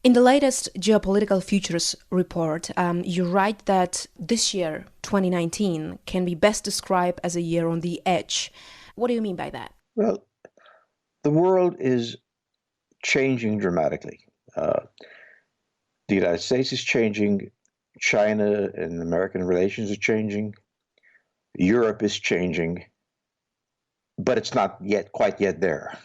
In the latest Geopolitical Futures report, you write that this year, 2019, can be best described as a year on the edge. What do you mean by that? Well, the world is changing dramatically. The United States is changing. China and American relations are changing. Europe is changing. But it's not quite yet there.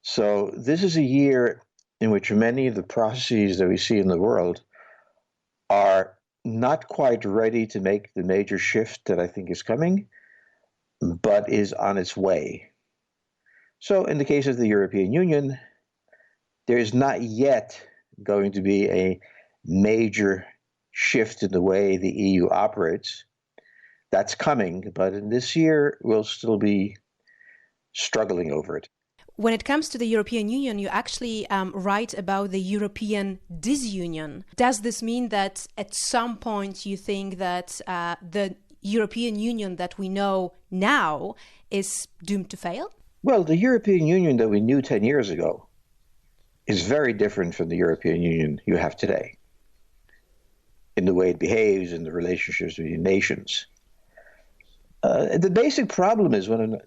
So this is a year in which many of the processes that we see in the world are not quite ready to make the major shift that I think is coming, but is on its way. So in the case of the European Union, there is not yet going to be a major shift in the way the EU operates. That's coming, but in this year, we'll still be struggling over it. When it comes to the European Union, you actually write about the European disunion. Does this mean that at some point you think that the European Union that we know now is doomed to fail? Well, the European Union that we knew 10 years ago is very different from the European Union you have today in the way it behaves, in the relationships between nations. The basic problem is when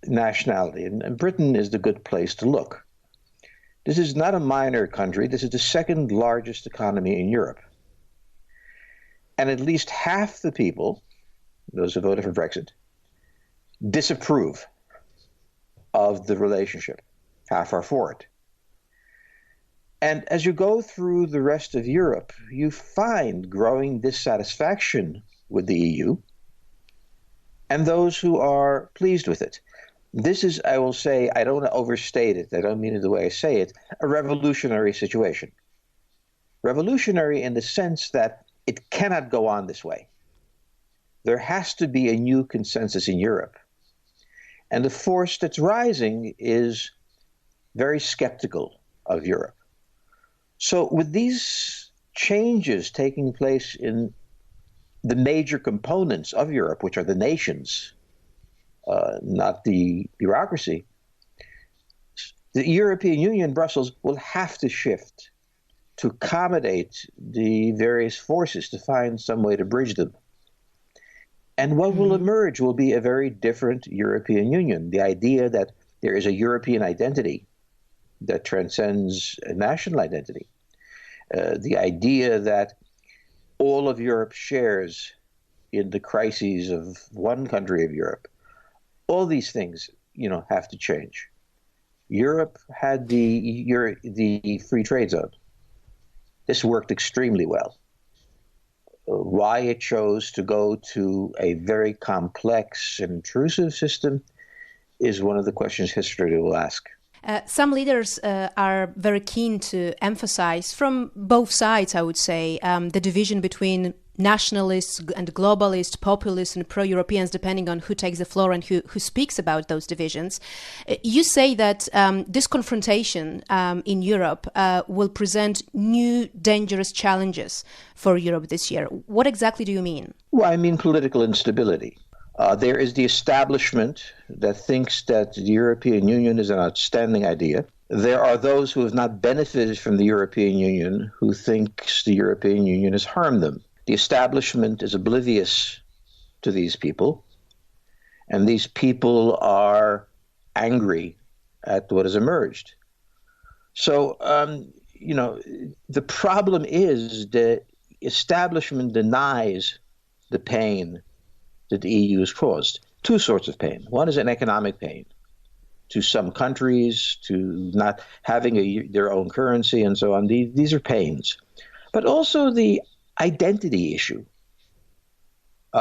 nationality, and Britain is the good place to look. This is not a minor country. This is the second largest economy in Europe. And at least half the people, those who voted for Brexit, disapprove of the relationship. Half are for it. And as you go through the rest of Europe, you find growing dissatisfaction with the EU, and those who are pleased with it. This is, I will say, I don't want to overstate it, I don't mean it the way I say it, a revolutionary situation. Revolutionary in the sense that it cannot go on this way. There has to be a new consensus in Europe. And the force that's rising is very skeptical of Europe. So with these changes taking place in the major components of Europe, which are the nations, not the bureaucracy, the European Union, Brussels, will have to shift to accommodate the various forces to find some way to bridge them. And what will emerge will be a very different European Union. The idea that there is a European identity that transcends a national identity. The idea that all of Europe shares in the crises of one country of Europe. All these things, have to change. Europe had the free trade zone. This worked extremely well. Why it chose to go to a very complex and intrusive system is one of the questions history will ask. Some leaders are very keen to emphasize, from both sides, I would say, the division between nationalists and globalists, populists and pro-Europeans, depending on who takes the floor and who speaks about those divisions. You say that this confrontation in Europe will present new dangerous challenges for Europe this year. What exactly do you mean? Well, I mean political instability. There is the establishment that thinks that the European Union is an outstanding idea. There are those who have not benefited from the European Union who thinks the European Union has harmed them. The establishment is oblivious to these people, and these people are angry at what has emerged. So, the problem is the establishment denies the pain that the EU has caused. Two sorts of pain. One is an economic pain to some countries, to not having their own currency and so on. These are pains. But also the identity issue.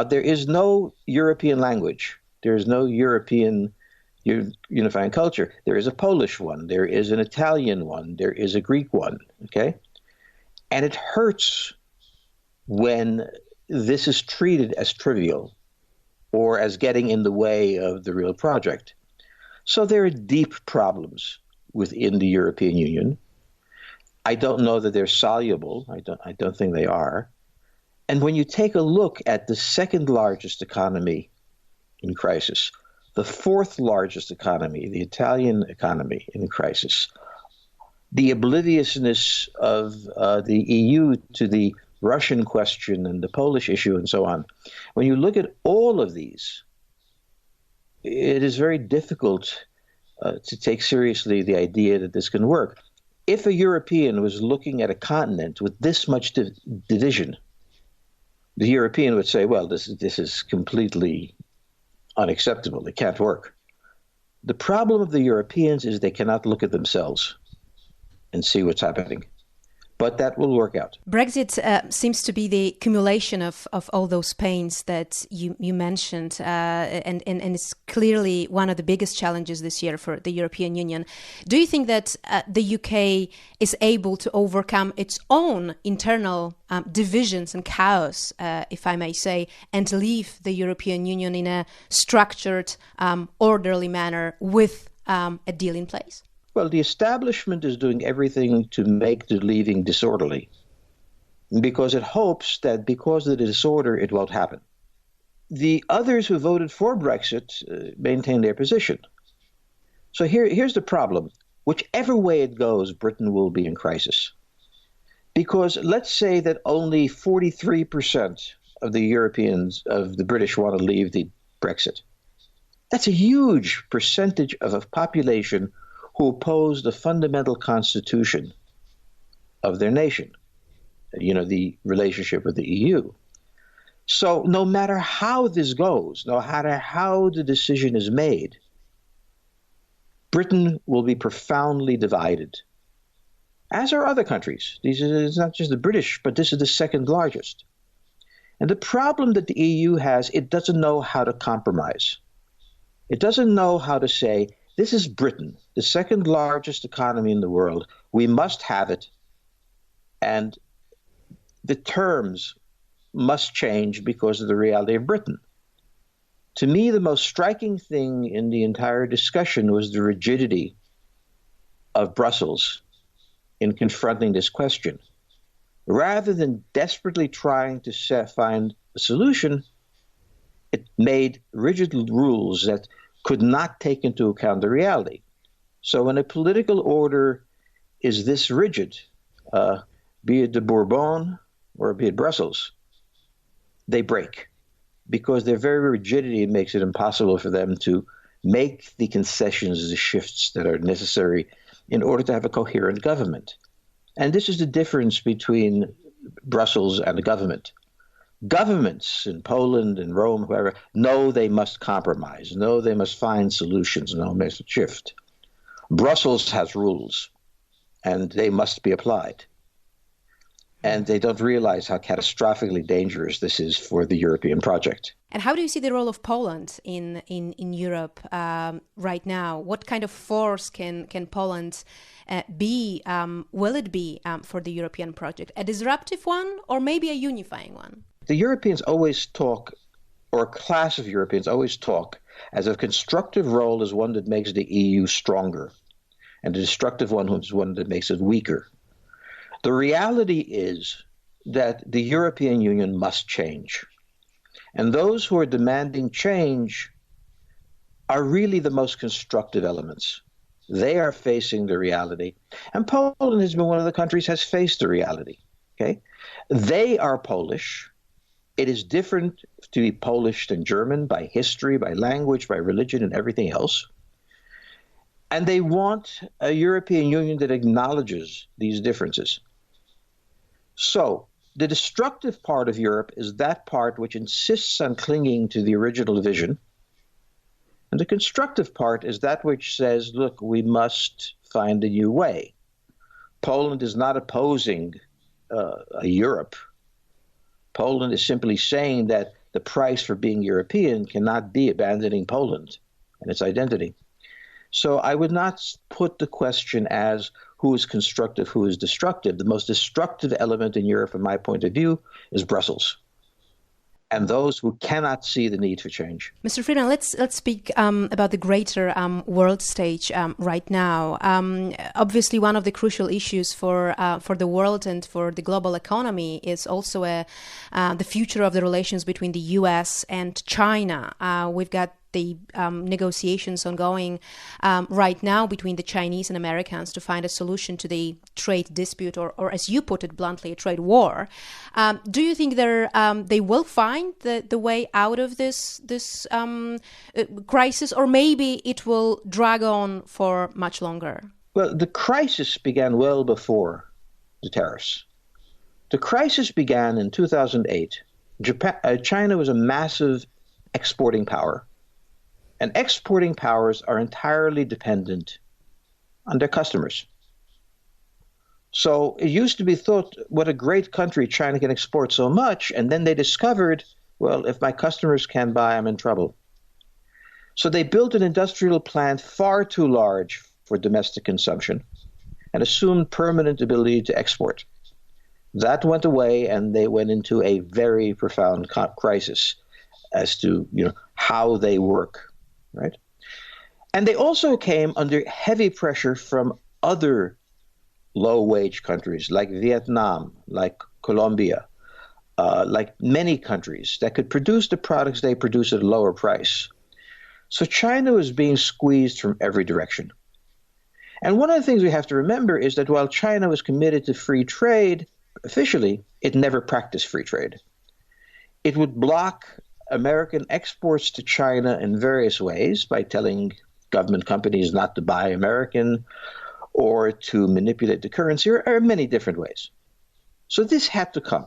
There is no European language. There is no European unifying culture. There is a Polish one. There is an Italian one. There is a Greek one. Okay? And it hurts when this is treated as trivial or as getting in the way of the real project. So there are deep problems within the European Union. I don't know that they're soluble. I don't think they are. And when you take a look at the second largest economy in crisis, the fourth largest economy, the Italian economy in crisis, the obliviousness of the EU to the Russian question and the Polish issue and so on. When you look at all of these, it is very difficult to take seriously the idea that this can work. If a European was looking at a continent with this much division, the European would say, well, this is completely unacceptable. It can't work. The problem of the Europeans is they cannot look at themselves and see what's happening. But that will work out. Brexit seems to be the accumulation of all those pains that you mentioned, and it's clearly one of the biggest challenges this year for the European Union. Do you think that the UK is able to overcome its own internal divisions and chaos, if I may say, and leave the European Union in a structured, orderly manner with a deal in place? Well, the establishment is doing everything to make the leaving disorderly because it hopes that because of the disorder, it won't happen. The others who voted for Brexit maintain their position. So here's the problem. Whichever way it goes, Britain will be in crisis. Because let's say that only 43% of the Europeans, of the British, want to leave the Brexit. That's a huge percentage of a population who oppose the fundamental constitution of their nation, the relationship with the EU. So no matter how this goes, no matter how the decision is made, Britain will be profoundly divided, as are other countries. It's not just the British, but this is the second largest. And the problem that the EU has, it doesn't know how to compromise. It doesn't know how to say, this is Britain, the second largest economy in the world. We must have it. And the terms must change because of the reality of Britain. To me, the most striking thing in the entire discussion was the rigidity of Brussels in confronting this question. Rather than desperately trying to find a solution, it made rigid rules that could not take into account the reality. So when a political order is this rigid, be it the Bourbon or be it Brussels, they break because their very rigidity makes it impossible for them to make the concessions, the shifts that are necessary in order to have a coherent government. And this is the difference between Brussels and the government. Governments in Poland and Rome, whoever, know they must compromise, know they must find solutions, know they must shift. Brussels has rules, and they must be applied. And they don't realize how catastrophically dangerous this is for the European project. And how do you see the role of Poland in Europe right now? What kind of force can Poland be, will it be for the European project? A disruptive one or maybe a unifying one? The Europeans always talk, or a class of Europeans always talk, as a constructive role as one that makes the EU stronger, and a destructive one is one that makes it weaker. The reality is that the European Union must change. And those who are demanding change are really the most constructive elements. They are facing the reality. And Poland has been one of the countries has faced the reality. Okay? They are Polish. It is different to be Polish than German by history, by language, by religion, and everything else. And they want a European Union that acknowledges these differences. So the destructive part of Europe is that part which insists on clinging to the original vision. And the constructive part is that which says, look, we must find a new way. Poland is not opposing a Europe. Poland is simply saying that the price for being European cannot be abandoning Poland and its identity. So I would not put the question as who is constructive, who is destructive. The most destructive element in Europe, from my point of view, is Brussels and those who cannot see the need for change. Mr. Friedman, let's speak about the greater world stage right now. Obviously, one of the crucial issues for the world and for the global economy is also the future of the relations between the US and China. We've got the negotiations ongoing right now between the Chinese and Americans to find a solution to the trade dispute, or as you put it bluntly, a trade war. Do you think they will find the way out of this crisis, or maybe it will drag on for much longer? Well, the crisis began well before the tariffs. The crisis began in 2008. China was a massive exporting power, and exporting powers are entirely dependent on their customers. So it used to be thought, what a great country, China can export so much, and then they discovered, well, if my customers can't buy, I'm in trouble. So they built an industrial plant far too large for domestic consumption and assumed permanent ability to export. That went away, and they went into a very profound crisis as to how they work, right? And they also came under heavy pressure from other low-wage countries like Vietnam, like Colombia, like many countries that could produce the products they produce at a lower price. So China was being squeezed from every direction. And one of the things we have to remember is that while China was committed to free trade, officially, it never practiced free trade. It would block American exports to China in various ways by telling government companies not to buy American or to manipulate the currency, or many different ways. So this had to come.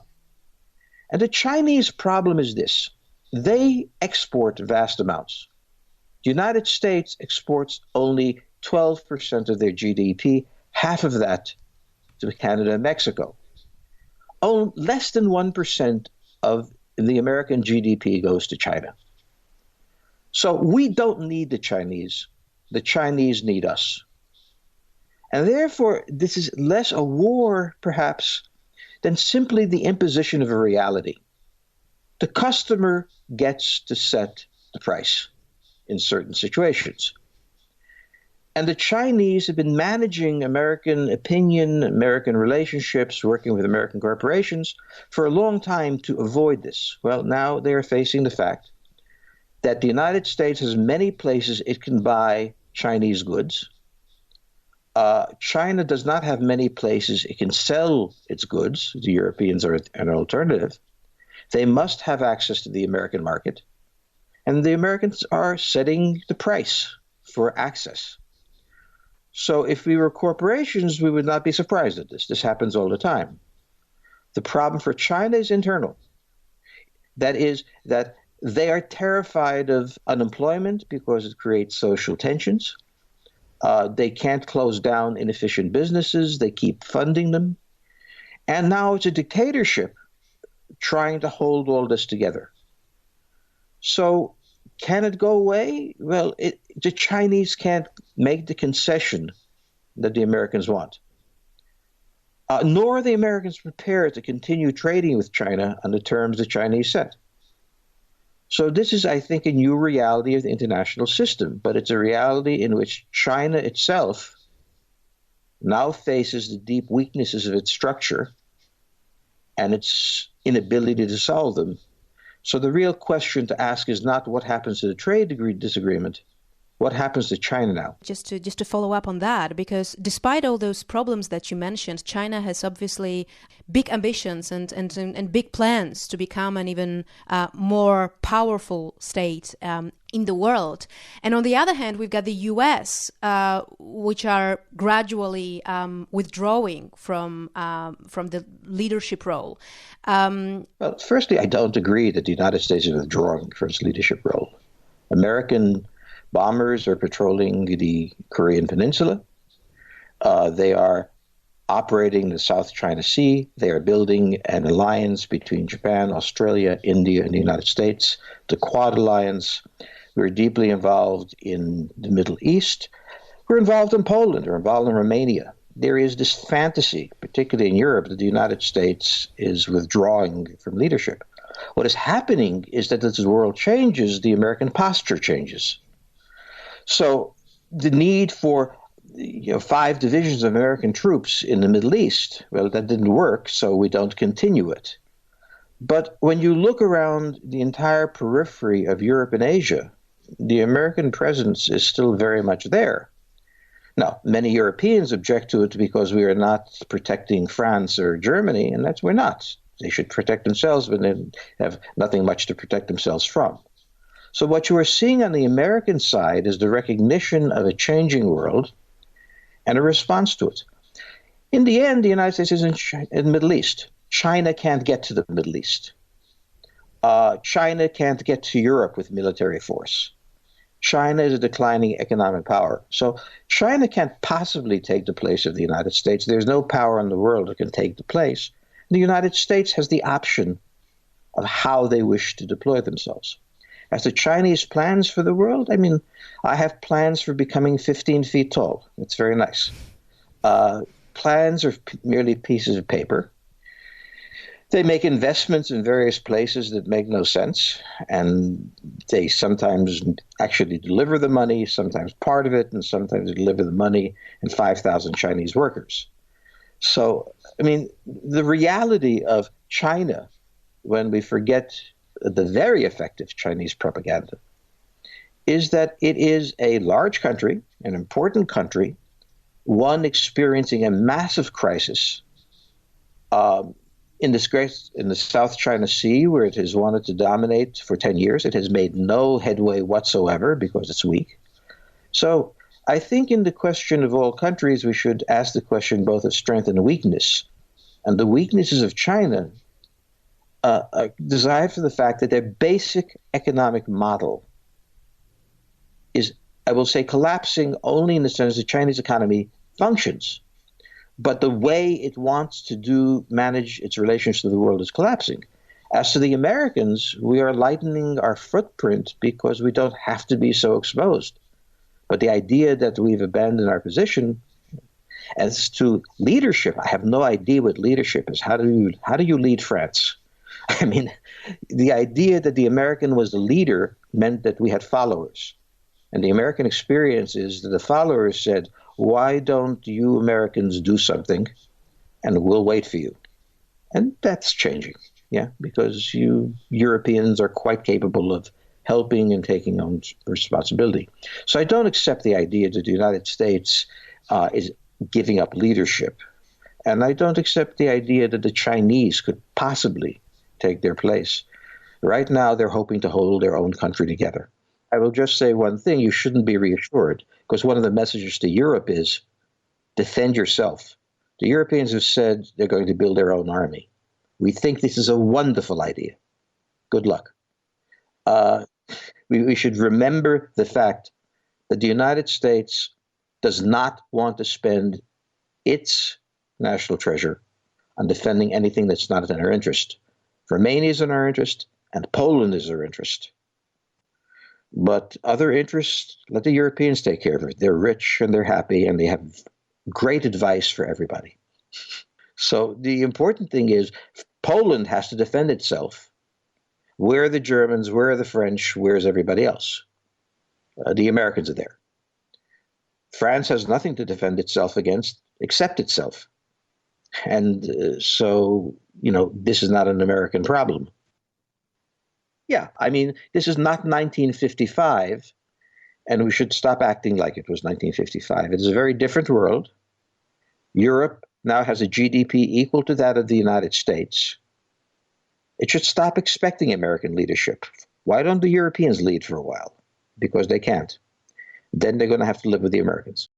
And the Chinese problem is this. They export vast amounts. The United States exports only 12% of their GDP, half of that to Canada and Mexico. Less than 1% of the American GDP goes to China. So we don't need the Chinese. The Chinese need us. And therefore, this is less a war, perhaps, than simply the imposition of a reality. The customer gets to set the price in certain situations. And the Chinese have been managing American opinion, American relationships, working with American corporations for a long time to avoid this. Well, now they are facing the fact that the United States has many places it can buy Chinese goods. China does not have many places it can sell its goods. The Europeans are an alternative. They must have access to the American market. And the Americans are setting the price for access. So if we were corporations, we would not be surprised at this. This happens all the time. The problem for China is internal. That is that they are terrified of unemployment because it creates social tensions. They can't close down inefficient businesses. They keep funding them. And now it's a dictatorship trying to hold all this together. So can it go away? Well, the Chinese can't make the concession that the Americans want. Nor are the Americans prepared to continue trading with China on the terms the Chinese set. So this is, I think, a new reality of the international system, but it's a reality in which China itself now faces the deep weaknesses of its structure and its inability to solve them. So the real question to ask is not what happens to the trade disagreement, what happens to China now? Just to follow up on that, because despite all those problems that you mentioned, China has obviously big ambitions and big plans to become an even more powerful state in the world. And on the other hand, we've got the US, which are gradually withdrawing from the leadership role. Well, firstly, I don't agree that the United States is withdrawing from its leadership role. American bombers are patrolling the Korean Peninsula. They are operating the South China Sea. They are building an alliance between Japan, Australia, India, and the United States, the Quad Alliance. We're deeply involved in the Middle East. We're involved in Poland. We're involved in Romania. There is this fantasy, particularly in Europe, that the United States is withdrawing from leadership. What is happening is that as the world changes, the American posture changes. So the need for 5 divisions of American troops in the Middle East, well, that didn't work, so we don't continue it. But when you look around the entire periphery of Europe and Asia, the American presence is still very much there. Now, many Europeans object to it because we are not protecting France or Germany, and we're not. They should protect themselves, but they have nothing much to protect themselves from. So what you are seeing on the American side is the recognition of a changing world and a response to it. In the end, the United States is in the Middle East. China can't get to the Middle East. China can't get to Europe with military force. China is a declining economic power. So China can't possibly take the place of the United States. There's no power in the world that can take the place. The United States has the option of how they wish to deploy themselves. As the Chinese plans for the world, I mean, I have plans for becoming 15 feet tall. It's very nice. Plans are merely pieces of paper. They make investments in various places that make no sense, and they sometimes actually deliver the money, sometimes part of it, and sometimes they deliver the money and 5,000 Chinese workers. So, I mean, the reality of China, when we forget the very effective Chinese propaganda, is that it is a large country, an important country, one experiencing a massive crisis in the South China Sea, where it has wanted to dominate for 10 years. It has made no headway whatsoever because it's weak. So I think in the question of all countries, we should ask the question both of strength and weakness. And the weaknesses of China are derived from the fact that their basic economic model is, I will say, collapsing only in the sense the Chinese economy functions. But the way it wants to manage its relations to the world is collapsing. As to the Americans, we are lightening our footprint because we don't have to be so exposed. But the idea that we've abandoned our position, as to leadership, I have no idea what leadership is. How do you lead France? I mean, the idea that the American was the leader meant that we had followers. And the American experience is that the followers said, why don't you Americans do something and we'll wait for you? And that's changing, because you Europeans are quite capable of helping and taking on responsibility. So I don't accept the idea that the United States is giving up leadership. And I don't accept the idea that the Chinese could possibly take their place. Right now, they're hoping to hold their own country together. I will just say one thing, you shouldn't be reassured, because one of the messages to Europe is defend yourself. The Europeans have said they're going to build their own army. We think this is a wonderful idea. Good luck. We should remember the fact that the United States does not want to spend its national treasure on defending anything that's not in our interest. Romania is in our interest, and Poland is our interest. But other interests, let the Europeans take care of it. They're rich and they're happy and they have great advice for everybody. So the important thing is Poland has to defend itself. Where are the Germans? Where are the French? Where's everybody else? The Americans are there. France has nothing to defend itself against except itself. And so, this is not an American problem. Yeah, I mean, this is not 1955, and we should stop acting like it was 1955. It is a very different world. Europe now has a GDP equal to that of the United States. It should stop expecting American leadership. Why don't the Europeans lead for a while? Because they can't. Then they're going to have to live with the Americans.